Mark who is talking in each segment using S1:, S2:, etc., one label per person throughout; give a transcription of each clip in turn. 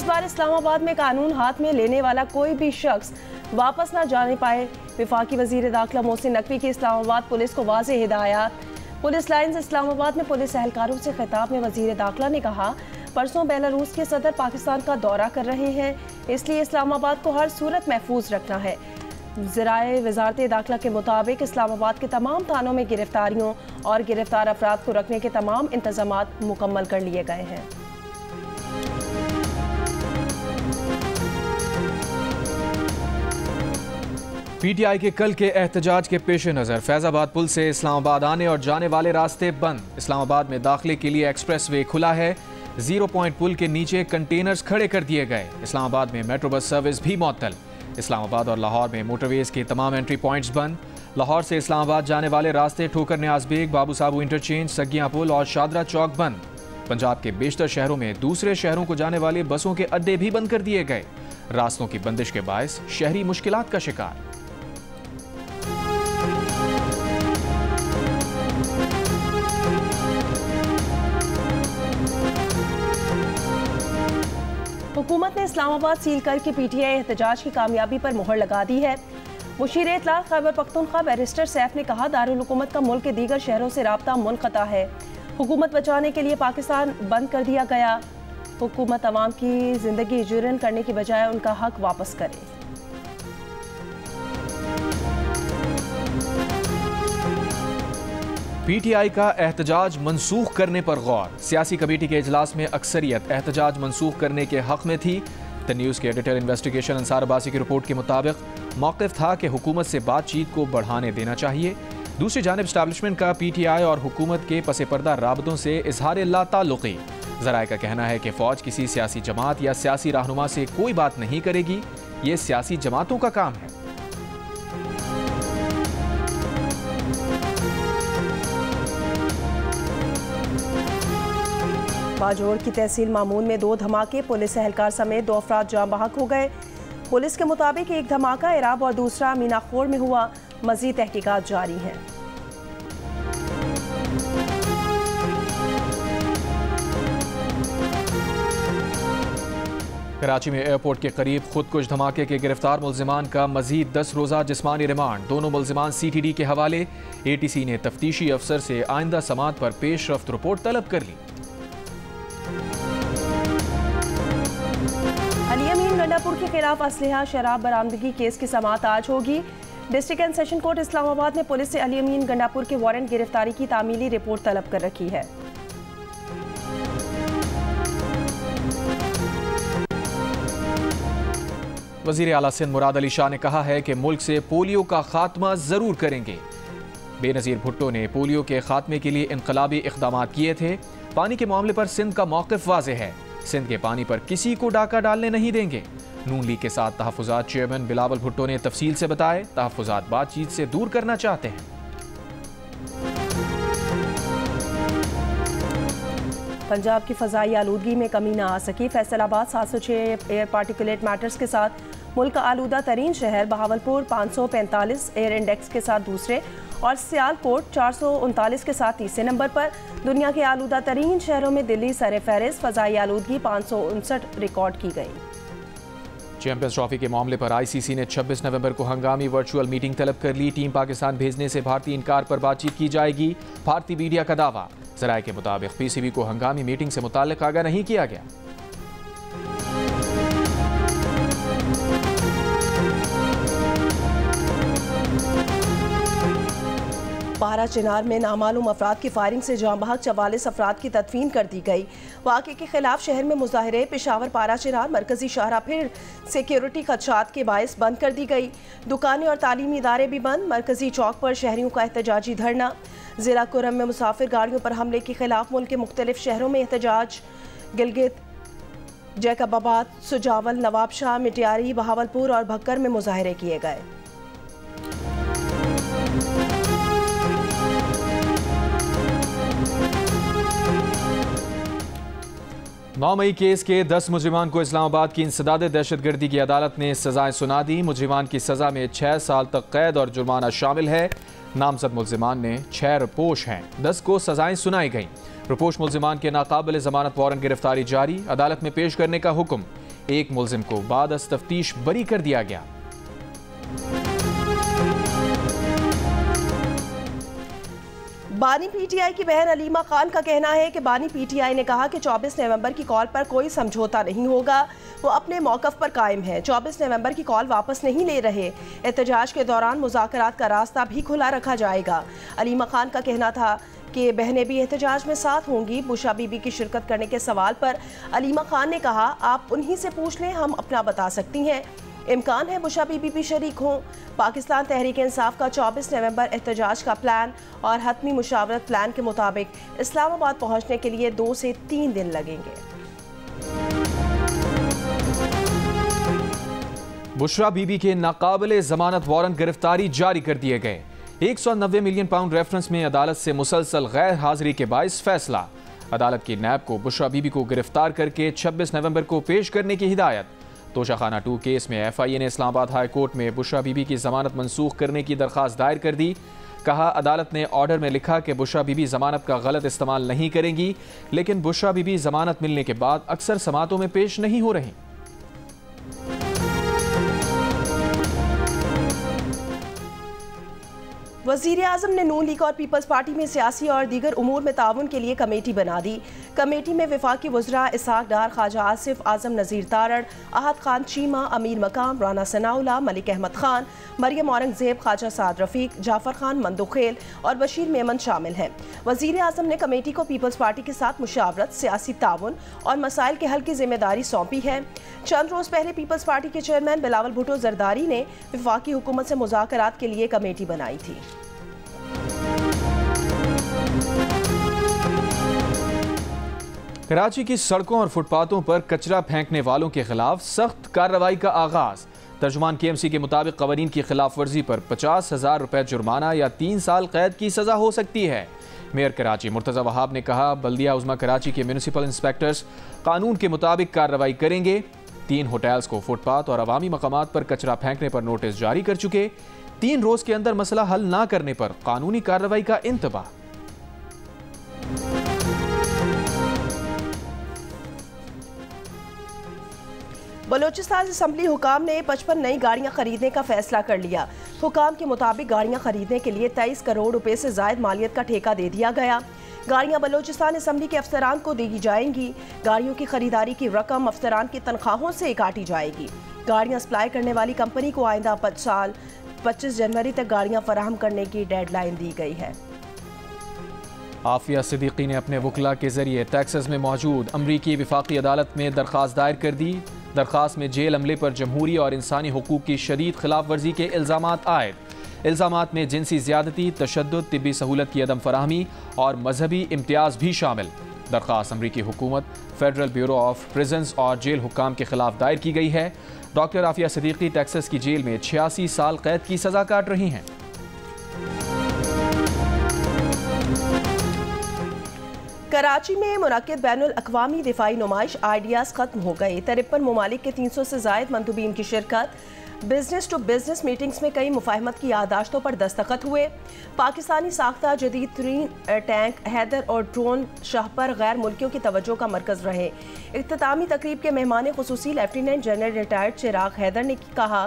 S1: बार इस्लामाबाद में कानून हाथ में लेने वाला कोई भी शख्स वापस न जाने पाए। वफाकी वजीर दाखिला मोहसिन नकवी की इस्लामाबाद पुलिस को वाज़ेह हिदायत। पुलिस लाइन्स इस्लामाबाद में पुलिस एहलकारों से खिताब में वजीर दाखिला ने कहा, परसों बेलारूस के सदर पाकिस्तान का दौरा कर रहे हैं, इसलिए इस्लामाबाद को हर सूरत महफूज रखना है। ज़राए वजारत दाखिला के मुताबिक इस्लामाबाद के तमाम थानों में गिरफ्तारियों और गिरफ्तार अफराद को रखने के तमाम इंतजामात मुकम्मल कर लिए गए हैं।
S2: पीटीआई के कल के एहतजाज के पेश नज़र फैजाबाद पुल से इस्लामाबाद आने और जाने वाले रास्ते बंद। इस्लामाबाद में दाखिले के लिए एक्सप्रेस वे खुला है। 0 पॉइंट पुल के नीचे कंटेनर्स खड़े कर दिए गए। इस्लामाबाद में मेट्रो बस सर्विस भी मुअत्तल। इस्लामाबाद और लाहौर में मोटरवेज के तमाम एंट्री पॉइंट्स बंद। लाहौर से इस्लामाबाद जाने वाले रास्ते ठोकर न्याज बेग, बाबू साबू इंटरचेंज, सगियां पुल और शादरा चौक बंद। पंजाब के बेशतर शहरों में दूसरे शहरों को जाने वाले बसों के अड्डे भी बंद कर दिए गए। रास्तों की बंदिश के बायस शहरी मुश्किलात का शिकार।
S1: हुकूमत ने इस्लामाबाद सील करके पीटीआई एहतजाज की कामयाबी पर मुहर लगा दी है। मुशीर इत्तलात खैबर पख्तूनख्वा बैरिस्टर सैफ ने कहा, दारुल हुकूमत का मुल्क के दीगर शहरों से राब्ता मुनक़ता है। हुकूमत बचाने के लिए पाकिस्तान बंद कर दिया गया। हुकूमत अवाम की जिंदगी जुर्न करने की बजाय उनका हक वापस करे।
S2: पीटीआई का एहतजाज मनसूख करने पर गौर। सियासी कमेटी के इजलास में अक्सरियत एहतजाज मनसूख करने के हक में थी। द न्यूज़ के एडिटर इन्वेस्टिगेशन अंसार अब्बासी की रिपोर्ट के मुताबिक मौक़िफ़ था कि हुकूमत से बातचीत को बढ़ाने देना चाहिए। दूसरी जानिब इस्टेब्लिशमेंट का पीटीआई और हुकूमत के पसे पर्दा राबतों से इजहार ला ताल्लुक़ी। ज़राए का कहना है कि फ़ौज किसी सियासी जमात या सियासी रहनुमा से कोई बात नहीं करेगी, ये सियासी जमातों का काम है।
S1: बाजोड़ की तहसील मामून में 2 धमाके, पुलिस एहलकार समेत 2 अफराद जाँ बहक हो गए। पुलिस के मुताबिक एक धमाका इराब और दूसरा मीनाखोर में हुआ। मज़ीद तहकीकात जारी हैं।
S2: कराची में एयरपोर्ट के करीब खुदकुश धमाके के गिरफ्तार मुल्जिमान का मजीद 10 रोज़ा जिस्मानी रिमांड। दोनों मुल्जिमान CTD के हवाले। ATC ने तफ्तीशी अफसर से आइंदा समात पर पेशरफ्त रिपोर्ट तलब कर ली।
S1: अली अमीन गंडापुर के खिलाफ असलहा शराब बरामदगी केस की समाअत आज होगी। District and session court Islamabad ने पुलिस से अली अमीन गंडापुर के वारंट गिरफ्तारी की तामीली रिपोर्ट तलब कर रखी है।
S2: वज़ीर आला सिंध मुराद अली शाह ने कहा है कि मुल्क से पोलियो का खात्मा जरूर करेंगे। बेनज़ीर भुट्टो ने पोलियो के खात्मे के लिए इनकलाबी इक़दाम किए थे। पानी के मामले पर सिंध का मौक़िफ़ वाज़ेह है। सिंध के पानी पर किसी को डाका डालने नहीं देंगे। नून लीग के साथ तहफ़्फ़ुज़ात चेयरमैन बिलावल भुट्टो ने तफसील से बताए, तहफ़्फ़ुज़ात बातचीत से दूर करना चाहते हैं।
S1: पंजाब की फ़ज़ाई आलूदगी में कमी न आ सकी। फैसलाबाद 706 एयर पार्टिकुलेट मैटर्स के साथ मुल्क का आलूदा तरीन शहर, बहावलपुर 545 एयर इंडेक्स के साथ दूसरे और सियालकोट 439 के साथ तीसरे नंबर पर। दुनिया के आलूदा तरीन शहरों में दिल्ली सर फहरिस्त। फ़ज़ाई आलूदगी 559 रिकॉर्ड की गई।
S2: चैंपियंस ट्रॉफी के मामले पर ICC ने 26 नवंबर को हंगामी वर्चुअल मीटिंग तलब कर ली। टीम पाकिस्तान भेजने से भारतीय इनकार पर बातचीत की जाएगी। भारतीय मीडिया का दावा। ज़राए के मुताबिक PCB को हंगामी मीटिंग से मुताल्लिक़ आगाह नहीं किया गया।
S1: पारा चिनार में नामालूम अफराद की फायरिंग से जाँ बहक 44 अफराद की तदफीन कर दी गई। वाक़े के खिलाफ शहर में मुजाहरे। पेशावर पारा चिनार मरकजी शाहरा फिर सिक्योरिटी खदशात के बायस बंद कर दी गई। दुकानें और तालीमी इदारे भी बंद। मरकजी चौक पर शहरियों का एहतजाजी धरना। ज़िला कुरम में मुसाफिर गाड़ियों पर हमले के खिलाफ मुल्क के मुख्तलिफ शहरों में एहतजाज। गिलगित, जैकबाबाद, सुजावल, नवाबशाह, मिटियारी, बहावलपुर और भक्कर में मुजाहरे किए गए।
S2: 9 मई केस के 10 मुजरिमान को इस्लामाबाद की इंसदाद दहशतगर्दी की अदालत ने सजाएं सुना दी। मुजरिमान की सजा में 6 साल तक कैद और जुर्माना शामिल है। नामजद मुलजिमान ने 6 रुपोश हैं। 10 को सजाएं सुनाई गईं। रुपोश मुलजिमान के नाकाबिल जमानत वारंट गिरफ्तारी जारी। अदालत में पेश करने का हुक्म। एक मुलजिम को बाद अज तफ्तीश बरी कर दिया गया।
S1: बानी पीटीआई की बहन अलीमा खान का कहना है कि बानी पीटीआई ने कहा कि 24 नवंबर की कॉल पर कोई समझौता नहीं होगा, वो अपने मौकफ पर कायम है। 24 नवंबर की कॉल वापस नहीं ले रहे। एहतजाज के दौरान मुज़ाकरात का रास्ता भी खुला रखा जाएगा। अलीमा खान का कहना था कि बहनें भी एहतजाज में साथ होंगी। बुशरा बीबी की शिरकत करने के सवाल पर अलीमा खान ने कहा, आप उन्हीं से पूछ लें, हम अपना बता सकती हैं। इम्कान है बुशरा बीबी भी शरीक हों। पाकिस्तान तहरीक इंसाफ का 24 नवंबर एहतजाज का प्लान और हतमी मुशावरत प्लान के मुताबिक इस्लामाबाद पहुंचने के लिए 2 से 3 दिन लगेंगे।
S2: बुशरा बीबी के नाकाबिले जमानत वारंट गिरफ्तारी जारी कर दिए गए। 190 मिलियन पाउंड रेफरेंस में अदालत से मुसलसल गैर हाजिरी के बाइस फैसला। अदालत की नैब को बुशरा बीबी को गिरफ्तार करके 26 नवंबर को पेश करने की हिदायत। तोशाखाना 2 केस में FIA ने इस्लामाबाद हाई कोर्ट में बुशरा बीबी की जमानत मंसूख करने की दरख्वास्त दायर कर दी। कहा, अदालत ने ऑर्डर में लिखा कि बुशरा बीबी जमानत का गलत इस्तेमाल नहीं करेंगी, लेकिन बुशरा बीबी जमानत मिलने के बाद अक्सर समातों में पेश नहीं हो रही।
S1: वज़ीर आज़म ने नून लीग और पीपल्स पार्टी में सियासी और दीगर उमूर में ताउन के लिए कमेटी बना दी। कमेटी में वफाकी वज़रा इसहाक डार, ख्वाजा आसिफ, आज़म नज़ीर तारड़, आहद खान चीमा, अमीर मकाम, राना सनाउल्ला, मलिक अहमद खान, मरियम औरंगजेब, ख्वाजा साद रफ़ीक, जाफ़र खान मंदुखेल और बशीर मेमन शामिल हैं। वज़ीर आज़म ने कमेटी को पीपल्स पार्टी के साथ मुशावरत, सियासी ताउन और मसाइल के हल की जिम्मेदारी सौंपी है। चंद रोज़ पहले पीपल्स पार्टी के चेयरमैन बिलावल भुट्टो जरदारी ने वफाकी हुकूमत से मुज़ाकरात के लिए कमेटी बनाई थी।
S2: कराची की सड़कों और फुटपाथों पर कचरा फेंकने वालों के खिलाफ सख्त कार्रवाई का आगाज। तर्जुमान KMC के मुताबिक कवानीन की खिलाफ वर्जी पर 50,000 रुपए जुर्माना या 3 साल कैद की सजा हो सकती है। मेयर कराची मुर्तज़ा वहाब ने कहा, बल्दिया उज़्मा कराची के म्यूनिसिपल इंस्पेक्टर्स कानून के मुताबिक कार्रवाई करेंगे। 3 होटल्स को फुटपाथ और अवामी मकामात पर कचरा फेंकने पर नोटिस जारी कर चुके। 3 रोज के अंदर मसला हल ना करने पर कानूनी कार्रवाई का इंतबाह।
S1: बलोचिस्तान असम्बली हुकाम ने 55 नई गाड़ियां खरीदने का फैसला कर लिया। हुकाम के मुताबिक गाड़ियां खरीदने के लिए 23 करोड़ रुपए से जायद मालियत का ठेका दे दिया गया। गाड़ियां बलोचिस्तान असम्बली के अफसरान को दी जाएंगी। गाड़ियों की खरीदारी की रकम अफसरान की तनख्वाहों से काटी जाएगी। गाड़ियां सप्लाई करने वाली कंपनी को आइंदा 5 साल 25 जनवरी तक गाड़ियां फराहम करने की डेडलाइन दी गई है।
S2: आफिया सिद्दीकी ने अपने वकला के जरिए टेक्सास में मौजूद अमरीकी वफाकी अदालत में दरख्वास्त दायर कर दी। दरख्वास्त में जेल अमले पर जमहूरी और इंसानी हुकूक की शदीद खिलाफ वर्जी के इल्ज़ामात आयद। इल्ज़ामात में जिनसी ज़्यादती, तशद्दुद, तिब्बी सहूलत की अदम फराहमी और मजहबी इम्तियाज भी शामिल। दरख्वास्त अमरीकी हुकूमत, फेडरल ब्यूरो ऑफ प्रिजन्स और जेल हुक्काम के खिलाफ दायर की गई है। डॉक्टर आफिया सिद्दीकी टेक्सास की जेल में 86 साल कैद की सजा काट रही हैं।
S1: कराची में मुनक्किद बैनुल अक़वामी दिफाई नुमाइश आइडियाज़ ख़त्म हो गई। 53 ममालिक के 300 से ज़ायद मंदूबीन की शिरकत। बिजनेस टू बिजनेस मीटिंग्स में कई मुफाहमत की यादाश्तों पर दस्तखत हुए। पाकिस्तानी साख्ता जदीद तरीन टैंक हैदर और ड्रोन शाह पर गैर मुल्कियों की तवज्जो का मरकज़ रहे। इख्तितामी तकरीब के मेहमान खुसूसी लेफ्टिनेंट जनरल रिटायर्ड चिराग हैदर ने कहा,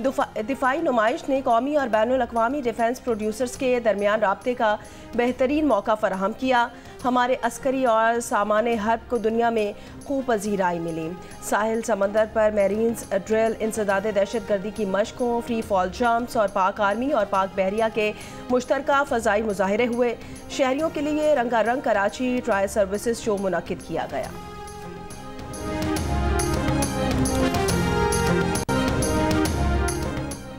S1: दिफाई नुमाइश ने कौमी और बैनुल अक़वामी डिफेंस प्रोड्यूसर्स के दरमियान राब्ते का बेहतरीन मौका फराहम किया। हमारे अस्करी और सामान हर्ब को दुनिया में खूब पजीराई मिली। साहिल समंदर पर मैरीन्स ड्रिल, इंसदाद दहशतगर्दी की मशकों, फ्री फॉल जंप्स और पाक आर्मी और पाक बहरिया के मुश्तरका फ़ज़ाई मुजाहिरे हुए। शहरियों के लिए रंगारंग कराची ट्रायल सर्विसेज शो मुनक्किद किया गया।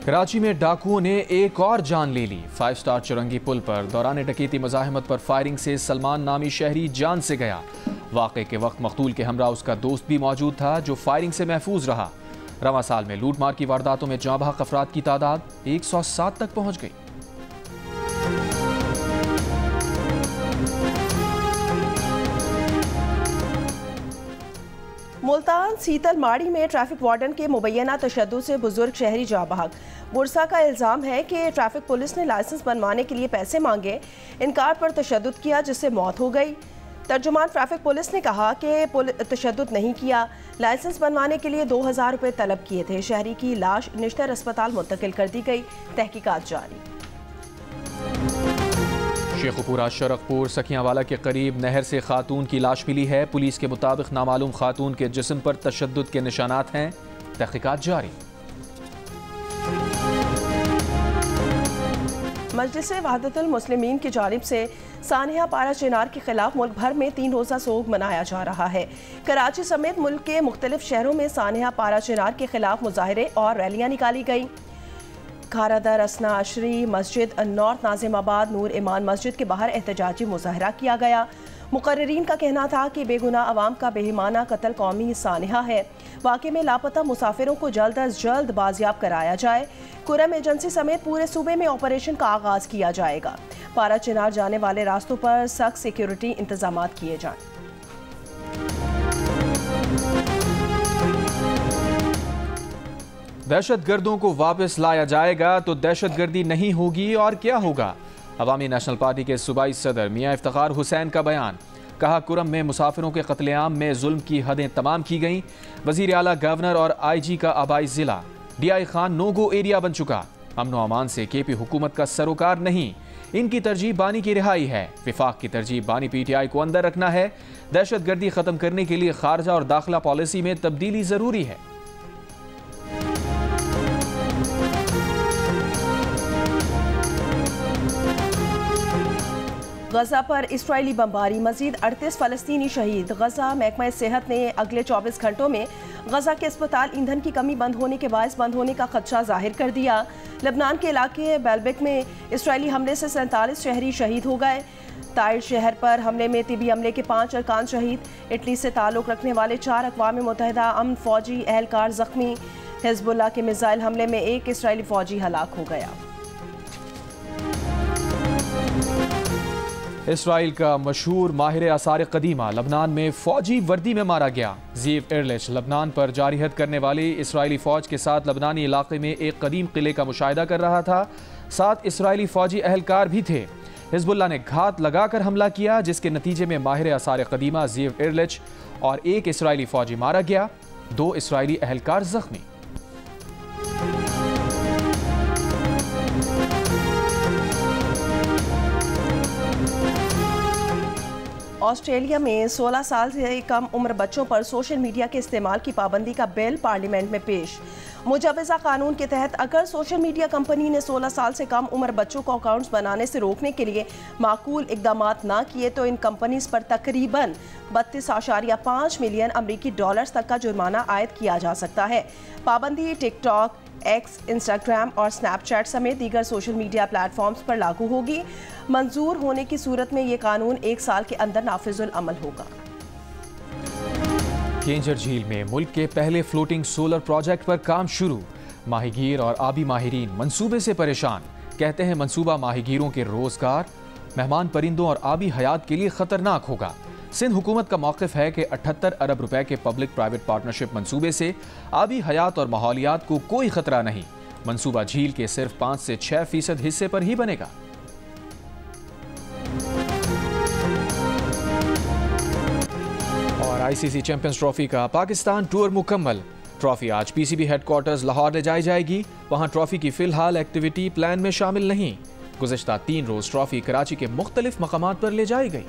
S2: कराची में डाकुओं ने एक और जान ले ली। 5 स्टार चुरंगी पुल पर दौरान डकैती मुजाहिमत पर फायरिंग से सलमान नामी शहरी जान से गया। वाक़े के वक्त मकतूल के हमरा उसका दोस्त भी मौजूद था जो फायरिंग से महफूज रहा। रवां साल में लूट मार की वारदातों में जाँ बहक अफराद की तादाद 107 तक पहुँच गई।
S1: मुल्तान सीतल माड़ी में ट्रैफिक वार्डन के मुबैना तशद्दुद से बुजुर्ग शहरी जाँ बहक। बुरसा का इल्ज़ाम है कि ट्रैफिक पुलिस ने लाइसेंस बनवाने के लिए पैसे मांगे, इनकार पर तशद्दुद किया जिससे मौत हो गई। तर्जुमान ट्रैफिक पुलिस ने कहा कि तशद्दुद नहीं किया, लाइसेंस बनवाने के लिए 2000 रुपये तलब किए थे। शहरी की लाश निश्तर अस्पताल मुंतकिल कर दी गई, तहकीकात जारी।
S2: शेखुपुरा शरकपुर सखियांवाला के करीब नहर से खातून की लाश मिली है। पुलिस के मुताबिक नामालूम खातून के जिस्म पर तशद्दुद के निशानात हैं, तहकीकात जारी।
S1: मजलिस वहदतुल मुस्लिमीन की जानिब से सानिया पारा चिनार के खिलाफ मुल्क भर में 3 रोज़ा सोग मनाया जा रहा है। कराची समेत मुल्क के मुख्तलिफ शहरों में सानिया पारा चिनार के खिलाफ मुजाहरे और रैलियाँ निकाली गईं। खारादर, असना अशरी मस्जिद, नॉर्थ नाजिमाबाद, नूर ईमान मस्जिद के बाहर एहतजाजी मुजाहरा किया गया। मुकर्रिरीन का कहना था कि बेगुनाह अवाम का बेईमाना कत्ल कौमी सानिया है। वाक़े में लापता मुसाफिरों को जल्द अज जल्द बाजियाब कराया जाए। कुरम एजेंसी समेत पूरे सूबे में ऑपरेशन का आगाज़ किया जाएगा। पारा चिनार जाने वाले रास्तों पर सख्त सिक्योरिटी इंतजाम किए जाएं।
S2: दहशतगर्दों को वापस लाया जाएगा तो दहशतगर्दी नहीं होगी और क्या होगा। अवामी नेशनल पार्टी के सूबाई सदर मियां इफ्तिखार हुसैन का बयान। कहा, कुरम में मुसाफिरों के कत्लेआम में जुल्म की हदें तमाम की गईं। वजीर आला, गवर्नर और IG का आबाई जिला DI Khan no go area बन चुका। अमन व अमान से KP हुकूमत का सरोकार नहीं, इनकी तरजीह बानी की रिहाई है। विफाक की तरजीह बानी PTI को अंदर रखना है। दहशतगर्दी खत्म करने के लिए खारजा और दाखिला पॉलिसी में तब्दीली जरूरी है।
S1: गजा पर इस्राइली बमबारी, मजीद 38 फ़लस्तीनी शहीद। गजा महकमा सेहत ने अगले 24 घंटों में गजा के अस्पताल ईंधन की कमी बंद होने के बायस बंद होने का खदशा जाहिर कर दिया। लबनान के इलाके बेलबिक में इस्राइली हमले से 47 शहरी शहीद हो गए। ताइर शहर पर हमले में तिबी अमले के 5 अरकान शहीद। इटली से ताल्लुक़ रखने वाले 4 अक़वाम मुत्तहिदा अमन फौजी एहलकार जख्मी। हिज़्बुल्लाह के मिसाइल हमले में 1 इस्राइली फौजी हलाक हो गया।
S2: इसराइल का मशहूर माहिर आसार कदीमा लबनान में फौजी वर्दी में मारा गया। ज़ीव एयरलिश लबनान पर जारिहत करने वाली इसराइली फ़ौज के साथ लबनानी इलाके में एक कदीम किले का मुशाहिदा कर रहा था। 7 इसराइली फ़ौजी एहलकार भी थे। हिज़्बुल्लाह ने घात लगाकर हमला किया, जिसके नतीजे में माहिर आसार कदीमा ज़ीव एयरलिश और 1 इसराइली फ़ौजी मारा गया, 2 इसराइली एहलकार जख्मी।
S1: ऑस्ट्रेलिया में 16 साल से कम उम्र बच्चों पर सोशल मीडिया के इस्तेमाल की पाबंदी का बिल पार्लियामेंट में पेश। मुजवज़ा कानून के तहत अगर सोशल मीडिया कंपनी ने 16 साल से कम उम्र बच्चों को अकाउंट्स बनाने से रोकने के लिए माकूल इकदाम ना किए तो इन कंपनीज पर तकरीबन 32.5 मिलियन अमरीकी डॉलर्स तक का जुर्माना आयद किया जा सकता है। पाबंदी टिकटॉक, एक्स, इंस्टाग्राम और स्नैपचैट समेत दीगर सोशल मीडिया प्लेटफॉर्म्स पर लागू होगी। मंजूर होने की सूरत में ये कानून 1 साल के अंदर नाफिजुल अमल होगा।
S2: केंजर झील में मुल्क के पहले फ्लोटिंग सोलर प्रोजेक्ट पर काम शुरू। माहीगीर और आबी माहिरीन मंसूबे से परेशान। कहते हैं मंसूबा माहीगीरों के रोजगार, मेहमान परिंदों और आबी हयात के लिए खतरनाक होगा। सिंध हुकूमत का मौक़िफ़ है कि 78 अरब रुपए के पब्लिक प्राइवेट पार्टनरशिप मंसूबे से आबी हयात और माहौलियात को कोई खतरा नहीं। मंसूबा झील के सिर्फ 5 से 6% हिस्से पर ही बनेगा। और ICC चैंपियंस ट्रॉफी का पाकिस्तान टूर मुकम्मल। ट्रॉफी आज PCB हेडक्वार्टर्स लाहौर ले जाई जाएगी। वहां ट्रॉफी की फिलहाल एक्टिविटी प्लान में शामिल नहीं। गुज़श्ता 3 रोज़ ट्रॉफी कराची के मुख्तलिफ मकामात पर ले जाई गई।